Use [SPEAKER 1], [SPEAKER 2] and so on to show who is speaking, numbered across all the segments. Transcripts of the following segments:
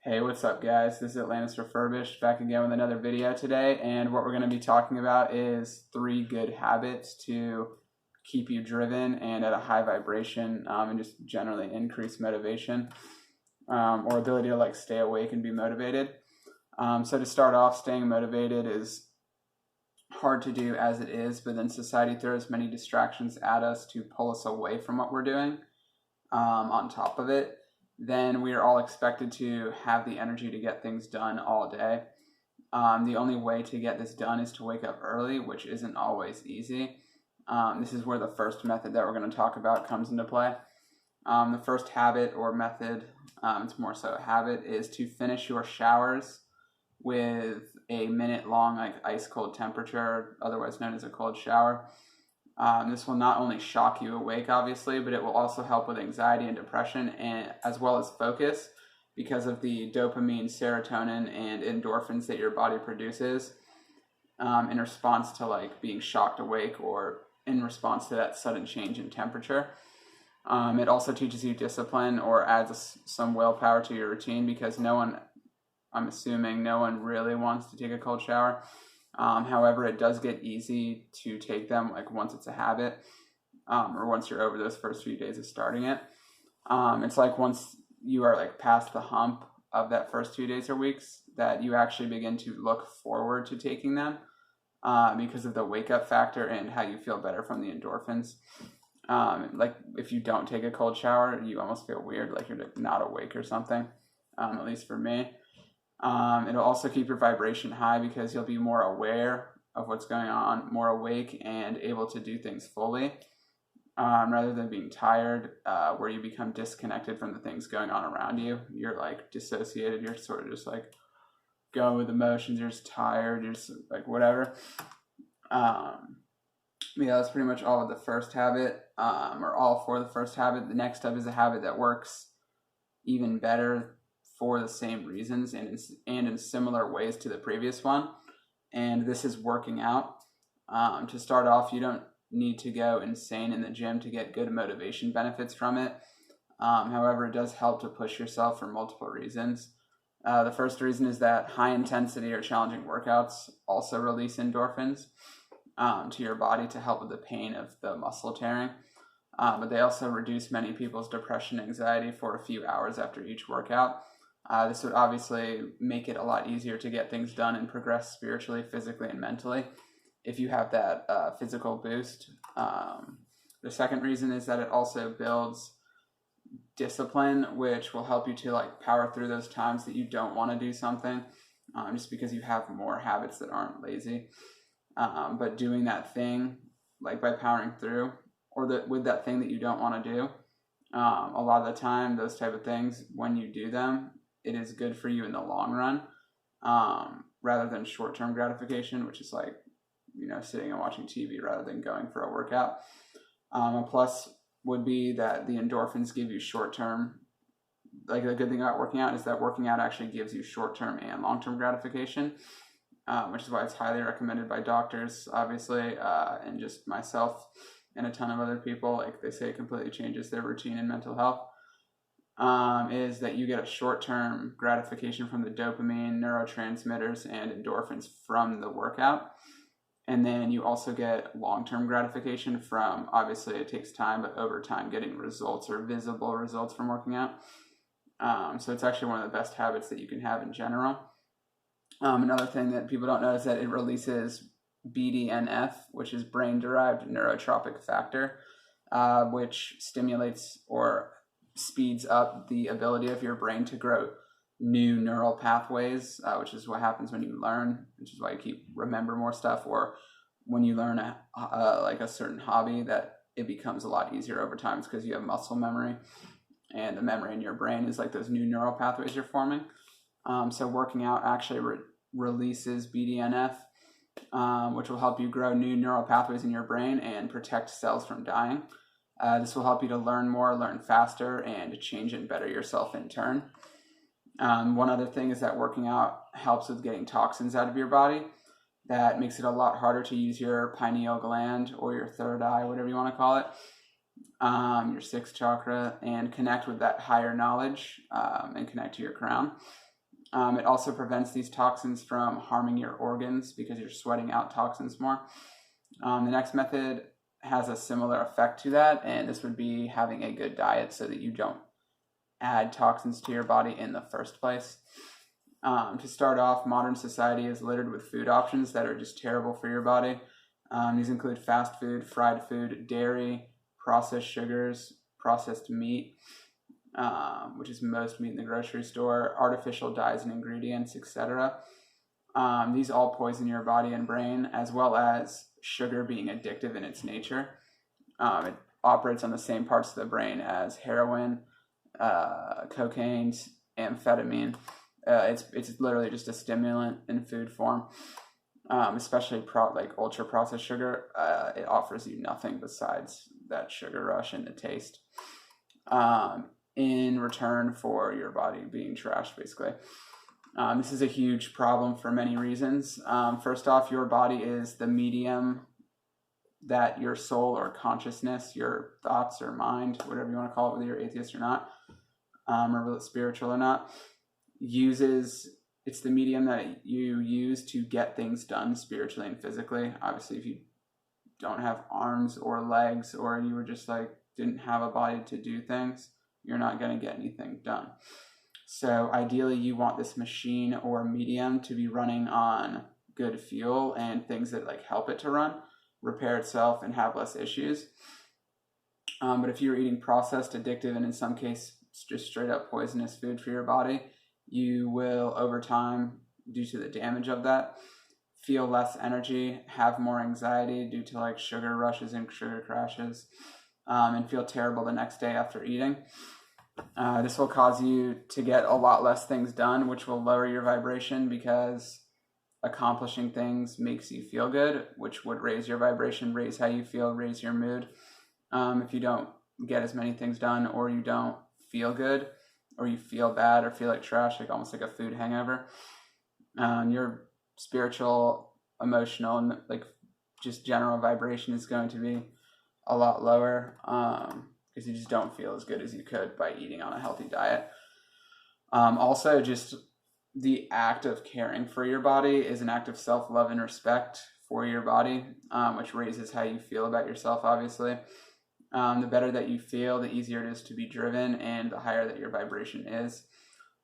[SPEAKER 1] Hey, what's up, guys? This is Atlantis Refurbished back again with another video today, and what we're going to be talking about is 3 good habits to keep you driven and at a high vibration, and just generally increase motivation, or ability to stay awake and be motivated. So to start off, staying motivated is hard to do as it is, but then society throws many distractions at us to pull us away from what we're doing. On top of it, then we are all expected to have the energy to get things done all day. The only way to get this done is to wake up early, which isn't always easy. This is where the first method that we're going to talk about comes into play. The first habit or method, it's more so a habit, is to finish your showers with a minute-long ice cold temperature, otherwise known as a cold shower. This will not only shock you awake, obviously, but it will also help with anxiety and depression, and as well as focus, because of the dopamine, serotonin, and endorphins that your body produces in response to being shocked awake or in response to that sudden change in temperature. It also teaches you discipline or adds some willpower to your routine, because I'm assuming no one really wants to take a cold shower. However, it does get easy to take them once it's a habit, or once you're over those first few days of starting it. It's once you are past the hump of that first 2 days or weeks that you actually begin to look forward to taking them, because of the wake up factor and how you feel better from the endorphins. If you don't take a cold shower, you almost feel weird, like you're not awake or something, at least for me. It'll also keep your vibration high, because you'll be more aware of what's going on, more awake, and able to do things fully, rather than being tired, where you become disconnected from the things going on around you. You're dissociated. You're sort of just going with emotions. You're just tired. You're just whatever. Yeah, that's pretty much all of the first habit, or all for the first habit. The next step is a habit that works even better for the same reasons and in similar ways to the previous one, and this is working out. To start off, you don't need to go insane in the gym to get good motivation benefits from it. However, it does help to push yourself for multiple reasons. The first reason is that high intensity or challenging workouts also release endorphins to your body to help with the pain of the muscle tearing. But they also reduce many people's depression and anxiety for a few hours after each workout. This would obviously make it a lot easier to get things done and progress spiritually, physically, and mentally if you have that physical boost. The second reason is that it also builds discipline, which will help you to power through those times that you don't want to do something, just because you have more habits that aren't lazy. But doing that thing, by powering through, or with that thing that you don't want to do, a lot of the time, those type of things, when you do them, it is good for you in the long run, rather than short-term gratification, which is sitting and watching TV rather than going for a workout. A plus would be that the endorphins give you short-term, the good thing about working out is that working out actually gives you short-term and long-term gratification, which is why it's highly recommended by doctors, obviously, and just myself and a ton of other people. They say it completely changes their routine and mental health. Is that you get a short-term gratification from the dopamine, neurotransmitters, and endorphins from the workout. And then you also get long-term gratification from, obviously it takes time, but over time getting results or visible results from working out. So it's actually one of the best habits that you can have in general. Another thing that people don't know is that it releases BDNF, which is brain-derived neurotrophic factor, which stimulates or speeds up the ability of your brain to grow new neural pathways, which is what happens when you learn, which is why you remember more stuff, or when you learn a certain hobby, that it becomes a lot easier over time. It's because you have muscle memory, and the memory in your brain is those new neural pathways you're forming. So working out actually releases BDNF, which will help you grow new neural pathways in your brain and protect cells from dying. This will help you to learn more, learn faster, and change and better yourself in turn. One other thing is that working out helps with getting toxins out of your body. That makes it a lot harder to use your pineal gland or your third eye, whatever you want to call it, your sixth chakra, and connect with that higher knowledge, and connect to your crown. It also prevents these toxins from harming your organs because you're sweating out toxins more. The next method has a similar effect to that, and this would be having a good diet so that you don't add toxins to your body in the first place. To start off, modern society is littered with food options that are just terrible for your body. These include fast food, fried food, dairy, processed sugars, processed meat, which is most meat in the grocery store, artificial dyes and ingredients, etc. These all poison your body and brain, as well as sugar being addictive in its nature. It operates on the same parts of the brain as heroin, cocaine, amphetamine. It's literally just a stimulant in food form, especially like ultra processed sugar. It offers you nothing besides that sugar rush and the taste, in return for your body being trashed, basically. This is a huge problem for many reasons. First off, your body is the medium that your soul or consciousness, your thoughts or mind, whatever you want to call it, whether you're atheist or not, or spiritual or not, uses. It's the medium that you use to get things done spiritually and physically. Obviously, if you don't have arms or legs, or you were just like didn't have a body to do things, you're not going to get anything done. So ideally, you want this machine or medium to be running on good fuel and things that like help it to run, repair itself, and have less issues. But if you're eating processed, addictive, and in some cases just straight up poisonous food for your body, you will, over time, due to the damage of that, feel less energy, have more anxiety due to like sugar rushes and sugar crashes, and feel terrible the next day after eating. This will cause you to get a lot less things done, which will lower your vibration because accomplishing things makes you feel good, which would raise your vibration, raise how you feel, raise your mood. If you don't get as many things done, or you don't feel good, or you feel bad or feel like trash, like almost like a food hangover, your spiritual, emotional, and like just general vibration is going to be a lot lower, because you just don't feel as good as you could by eating on a healthy diet. Also, just the act of caring for your body is an act of self-love and respect for your body, which raises how you feel about yourself, obviously. The better that you feel, the easier it is to be driven, and the higher that your vibration is.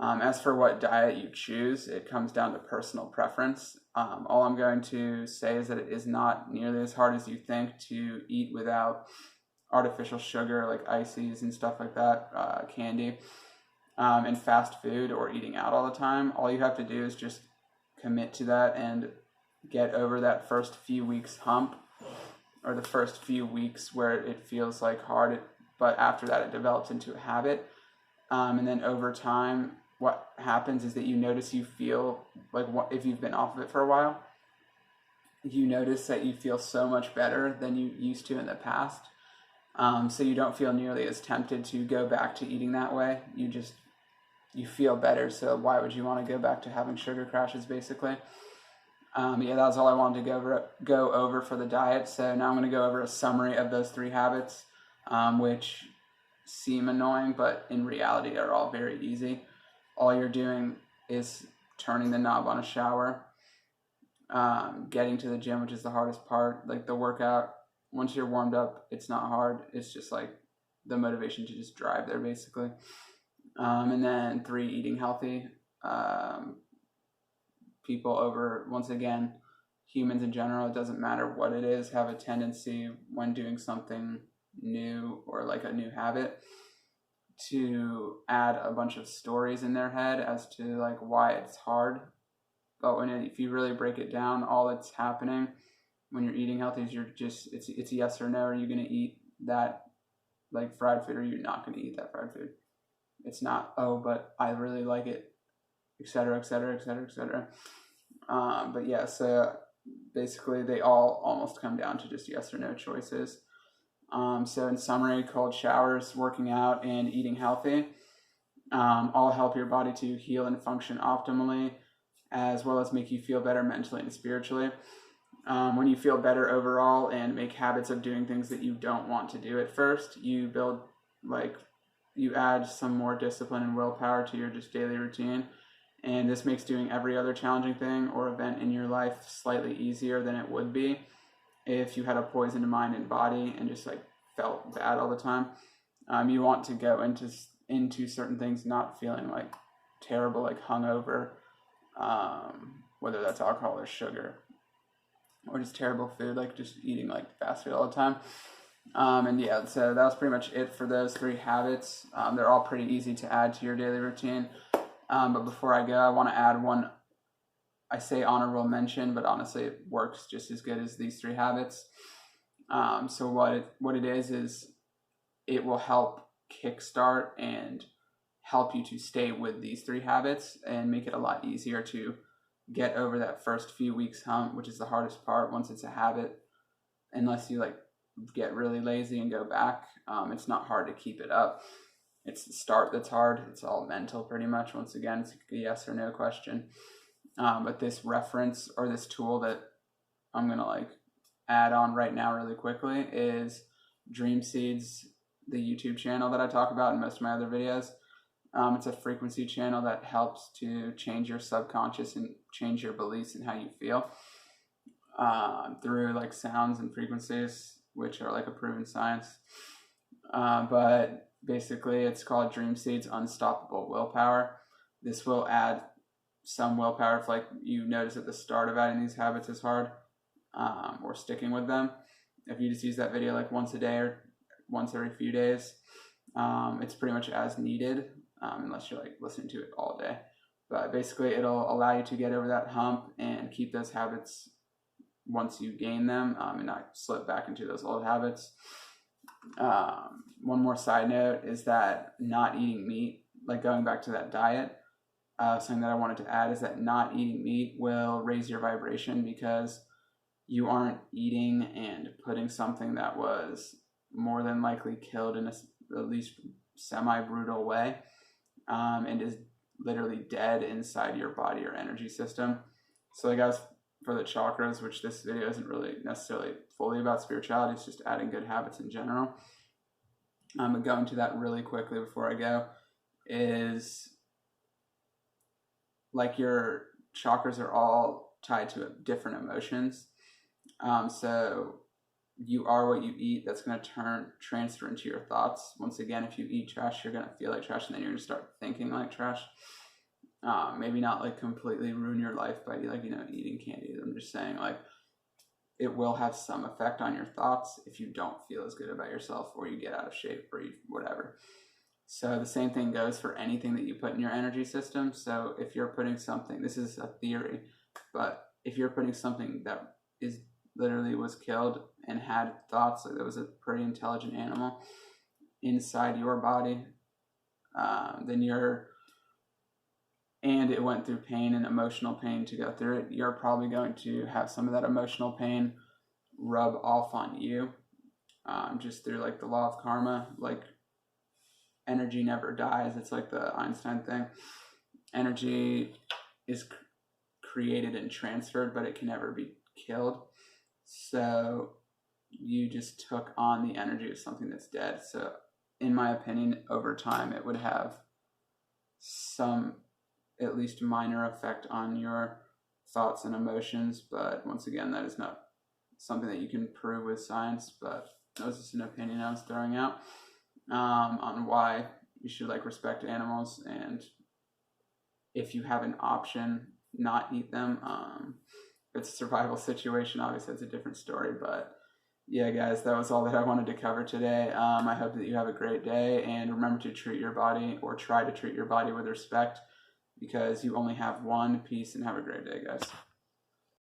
[SPEAKER 1] As for what diet you choose, it comes down to personal preference. All I'm going to say is that it is not nearly as hard as you think to eat without artificial sugar like ices and stuff like that, candy, and fast food, or eating out all the time. All you have to do is just commit to that and get over that first few weeks hump, or the first few weeks where it feels like hard, but after that it develops into a habit. And then over time, what happens is that you notice you feel like, if you've been off of it for a while, you notice that you feel so much better than you used to in the past. So you don't feel nearly as tempted to go back to eating that way. You feel better, so why would you want to go back to having sugar crashes, basically? Yeah, that was all I wanted to go over for the diet. So now I'm going to go over a summary of those 3 habits, which seem annoying, but in reality are all very easy. All you're doing is turning the knob on a shower, getting to the gym, which is the hardest part. Like the workout, once you're warmed up, it's not hard. It's just like the motivation to just drive there, basically. And then 3, eating healthy. People once again, humans in general, it doesn't matter what it is, have a tendency when doing something new or like a new habit to add a bunch of stories in their head as to like why it's hard. But if you really break it down, all that's happening when you're eating healthy is it's yes or no. Are you going to eat that like fried food, or are you not going to eat that fried food? It's not, oh, but I really like it, etc., etc., etc., etc. But yeah, so basically they all almost come down to just yes or no choices. So in summary, cold showers, working out, and eating healthy all help your body to heal and function optimally, as well as make you feel better mentally and spiritually. When you feel better overall and make habits of doing things that you don't want to do at first, you add some more discipline and willpower to your just daily routine, And this makes doing every other challenging thing or event in your life slightly easier than it would be if you had a poisoned mind and body and just like felt bad all the time. You want to go into certain things not feeling like terrible, like hungover, whether that's alcohol or sugar, or just terrible food, like just eating like fast food all the time. And yeah, so that was pretty much it for those 3 habits. They're all pretty easy to add to your daily routine. But before I go, I want to add one. I say honorable mention, but honestly, it works just as good as these 3 habits. So what it is it will help kickstart and help you to stay with these 3 habits and make it a lot easier to get over that first few weeks hump, which is the hardest part once it's a habit. Unless you like get really lazy and go back, it's not hard to keep it up. It's the start that's hard. It's all mental pretty much. Once again, it's a yes or no question. But this reference or this tool that I'm going to like add on right now really quickly is Dream Seeds, the YouTube channel that I talk about in most of my other videos. It's a frequency channel that helps to change your subconscious and change your beliefs and how you feel through like sounds and frequencies, which are like a proven science. But basically it's called Dream Seeds Unstoppable Willpower. This will add some willpower if like you notice at the start of adding these habits is hard, or sticking with them. If you just use that video like once a day or once every few days, it's pretty much as needed, unless you're like listening to it all day. But basically it'll allow you to get over that hump and keep those habits once you gain them, and not slip back into those old habits. One more side note is that not eating meat, like going back to that diet, something that I wanted to add is that not eating meat will raise your vibration because you aren't eating and putting something that was more than likely killed in a at least semi-brutal way, and is literally dead inside your body or energy system. So like guys, for the chakras, which this video isn't really necessarily fully about spirituality, it's just adding good habits in general. But going to that really quickly before I go is like your chakras are all tied to different emotions. So you are what you eat. That's going to transfer into your thoughts. Once again, if you eat trash, you're going to feel like trash, and then you're going to start thinking like trash. Maybe not like completely ruin your life by like, eating candy. I'm just saying like it will have some effect on your thoughts if you don't feel as good about yourself, or you get out of shape, or whatever. So the same thing goes for anything that you put in your energy system. So if you're putting something, this is a theory, but if you're putting something that is literally was killed and had thoughts, like that was a pretty intelligent animal inside your body, and it went through pain and emotional pain to go through it, you're probably going to have some of that emotional pain rub off on you, just through like the law of karma. Like energy never dies. It's like the Einstein thing. Energy is created and transferred, but it can never be killed. So you just took on the energy of something that's dead. So in my opinion, over time, it would have some at least minor effect on your thoughts and emotions. But once again, that is not something that you can prove with science, but that was just an opinion I was throwing out, on why you should like respect animals, and if you have an option, not eat them. If it's a survival situation, obviously it's a different story. But yeah, guys, that was all that I wanted to cover today. I hope that you have a great day, and remember to treat your body, or try to treat your body with respect, because you only have one. Peace, and have a great day, guys.